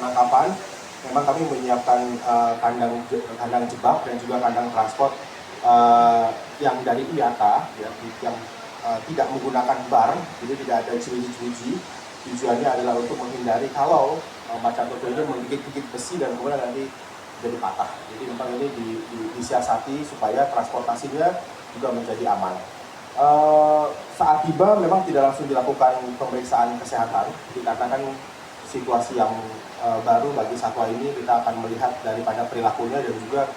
penangkapan, memang kami menyiapkan kandang jebak dan juga kandang transport yang dari IATA, ya, yang tidak menggunakan bar, jadi tidak ada jeruji-jeruji. Tujuannya adalah untuk menghindari kalau macan tutul ini menggigit-gigit besi dan kemudian nanti jadi patah. Jadi memang ini disiasati supaya transportasinya juga menjadi aman. Saat tiba memang tidak langsung dilakukan pemeriksaan kesehatan, dikarenakan situasi yang baru bagi satwa ini. Kita akan melihat daripada perilakunya dan juga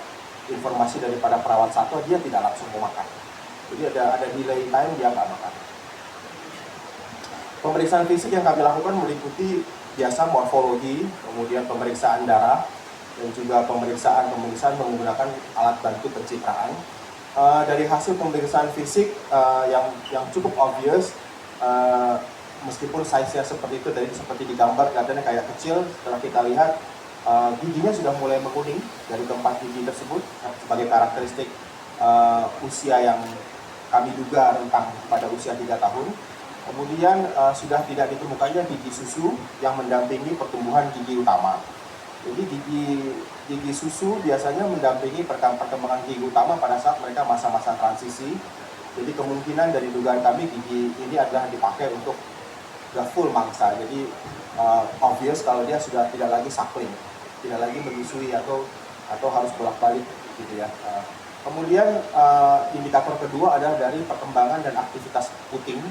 informasi daripada perawat satwa, dia tidak langsung mau makan. Jadi ada delay time, dia nggak makan. Pemeriksaan fisik yang kami lakukan meliputi biasa morfologi, kemudian pemeriksaan darah, dan juga pemeriksaan menggunakan alat bantu pencitraan. Dari hasil pemeriksaan fisik yang cukup obvious, meskipun size-nya seperti itu, dari seperti di gambar kelihatannya kayak kecil, setelah kita lihat giginya sudah mulai menguning dari keempat gigi tersebut sebagai karakteristik usia yang kami duga rentang pada usia 3 tahun. Kemudian sudah tidak ditemukannya gigi susu yang mendampingi pertumbuhan gigi utama. Jadi gigi susu biasanya mendampingi perkembangan gigi utama pada saat mereka masa-masa transisi. Jadi kemungkinan dari dugaan kami gigi ini adalah dipakai untuk the full mangsa. Jadi obvious kalau dia sudah tidak lagi suckling, tidak lagi menyusui atau harus bolak-balik gitu ya. Kemudian indikator kedua adalah dari perkembangan dan aktivitas puting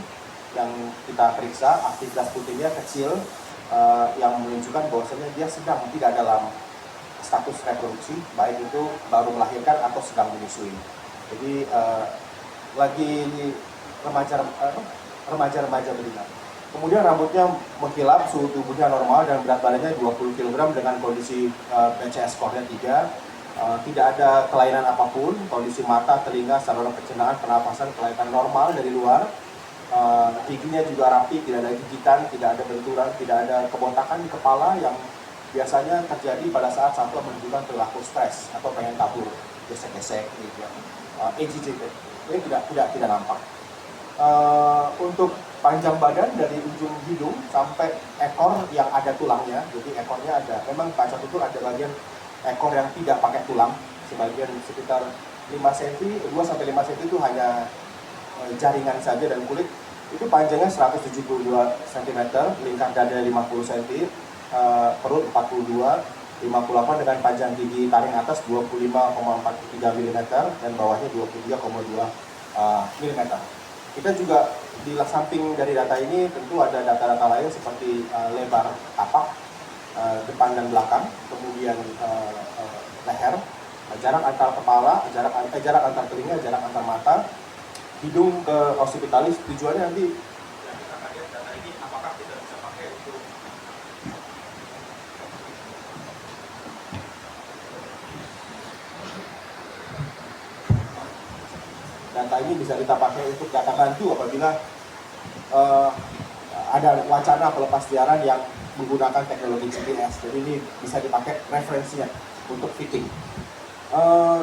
yang kita periksa. Aktivitas putingnya kecil, yang menunjukkan bahwasanya dia sedang tidak dalam status reproduksi, baik itu baru melahirkan atau sedang menyusui. Jadi lagi remaja betina. Kemudian rambutnya mengkilap, suhu tubuhnya normal dan berat badannya 20 kg dengan kondisi BCS skornya 3. Tidak ada kelainan apapun, kondisi mata, telinga, saluran pencernaan, pernapasan kelihatan normal dari luar. Giginya juga rapi, tidak ada gigitan, tidak ada benturan, tidak ada kebotakan di kepala yang biasanya terjadi pada saat satwa menunjukkan perilaku stres atau pengen kabur, gesek-gesek gitu ya. Agitated, ini tidak nampak. Untuk panjang badan dari ujung hidung sampai ekor yang ada tulangnya, jadi ekornya ada, memang macan tutul ada bagian ekor yang tidak pakai tulang, sebagian sekitar 5 cm, 2-5 cm itu hanya jaringan saja dan kulit. Itu panjangnya 172 cm, lingkar dada 50 cm, perut 42, 58 dengan panjang gigi taring atas 25,43 mm dan bawahnya 23,2 mm. Kita juga di samping dari data ini tentu ada data-data lain seperti lebar tapak, depan dan belakang, kemudian leher, jarak antar kepala, jarak antar telinga, jarak antar mata, hidung ke occipitalis. Tujuannya nanti kita akan lihat data ini apakah kita bisa pakai untuk data ini bisa kita pakai untuk data bantu apabila ada wacana pelepas liaran yang menggunakan teknologi GPS. Jadi ini bisa dipakai referensinya untuk fitting.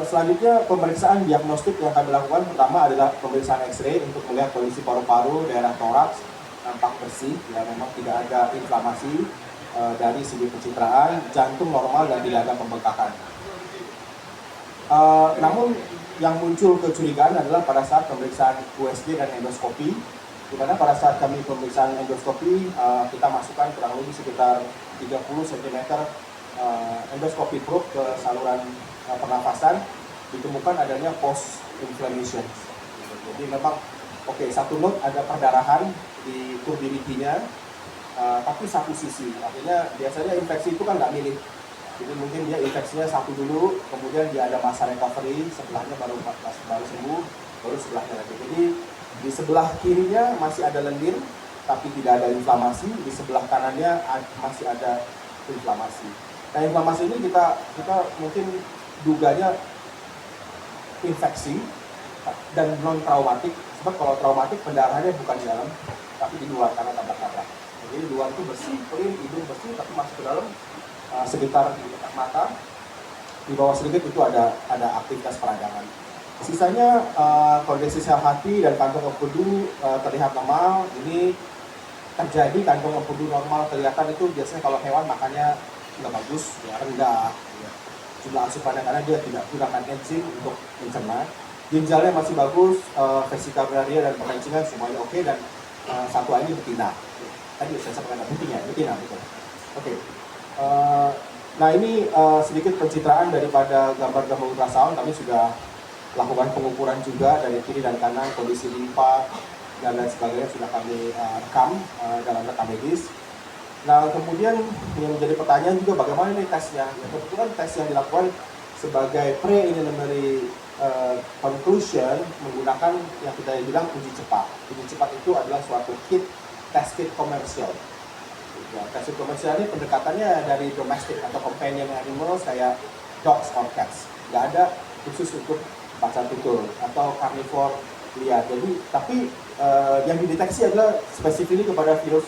Selanjutnya pemeriksaan diagnostik yang kami lakukan pertama adalah pemeriksaan X-ray untuk melihat kondisi paru-paru, daerah toraks nampak bersih, ya memang tidak ada inflamasi dari segi pencitraan, jantung normal dan tidak ada pembengkakan. Namun yang muncul kecurigaan adalah pada saat pemeriksaan USG dan endoskopi, di mana pada saat kami pemeriksaan endoskopi kita masukkan kurang lebih sekitar 30 cm endoskopi probe ke saluran pernafasan, ditemukan adanya post inflammation. Jadi memang satu note ada perdarahan di turbidity-nya, tapi satu sisi. Artinya biasanya infeksi itu kan nggak milih. Jadi mungkin dia infeksinya satu dulu, kemudian dia ada masa recovery, sebelahnya baru sembuh, baru sebelahnya lagi. Jadi di sebelah kirinya masih ada lendir, tapi tidak ada inflamasi. Di sebelah kanannya masih ada inflamasi. Nah, inflamasi ini kita mungkin duganya infeksi dan non traumatik. Sebab kalau traumatik pendarahannya bukan di dalam, tapi di luar karena tabrak-tabrak. Jadi luar itu bersih, clean, hidung bersih, tapi masuk ke dalam sekitar di dekat mata, di bawah sedikit itu ada aktivitas peradangan. Sisanya kondisi sel hati dan kantong empedu terlihat normal. Ini terjadi kantong empedu normal kelihatan itu biasanya kalau hewan makannya nggak bagus, ya rendah, ya. Jumlah asupannya karena dia tidak gunakan enzim untuk mencerna. Ginjalnya masih bagus, vesika biliaria dan perencingan semuanya oke, dan satu ini betina. Tadi saya sampaikan betina betul. Oke. Nah ini sedikit pencitraan daripada gambar-gambar ultrasound. Kami sudah lakukan pengukuran juga dari kiri dan kanan, kondisi limpa dan lain sebagainya sudah kami rekam dalam rekam medis. Nah kemudian yang menjadi pertanyaan juga bagaimana nih tesnya? Ya, kebetulan tes yang dilakukan sebagai preliminary conclusion menggunakan yang kita bilang uji cepat. Uji cepat itu adalah suatu test kit komersial. Ya, tes kit komersial ini pendekatannya dari domestic atau companion animals kayak dogs or cats. Nggak ada khusus untuk macan tutul atau karnivor liar. Jadi tapi yang dideteksi adalah spesifik kepada virus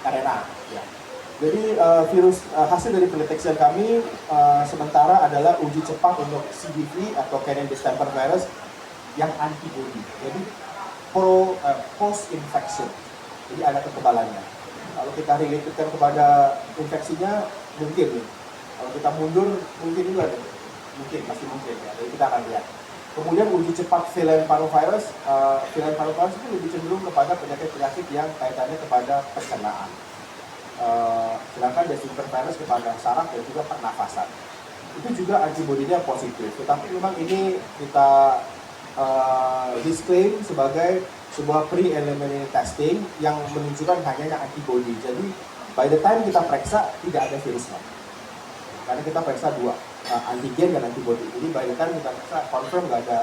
RNA. Ya. Jadi hasil dari pendeteksian kami sementara adalah uji cepat untuk CDV atau canine distemper virus yang antibody. Jadi post infection. Jadi ada kekebalannya. Kalau kita relatedkan kepada infeksinya mungkin nih. Kalau kita mundur mungkin juga ada. Masih mungkin ya. Jadi kita akan lihat. Kemudian uji cepat feline parvovirus itu lebih cenderung kepada penyakit-penyakit yang kaitannya kepada pencernaan. Sedangkan distemper virus kepada saraf dan juga pernafasan. Itu juga antibodinya positif. Tetapi memang ini kita disclaim sebagai sebuah preliminary testing yang menunjukkan hanya antibody. Jadi by the time kita periksa tidak ada virusnya. Karena kita periksa dua, antigen dan antibody. Jadi by the time kita periksa confirm nggak ada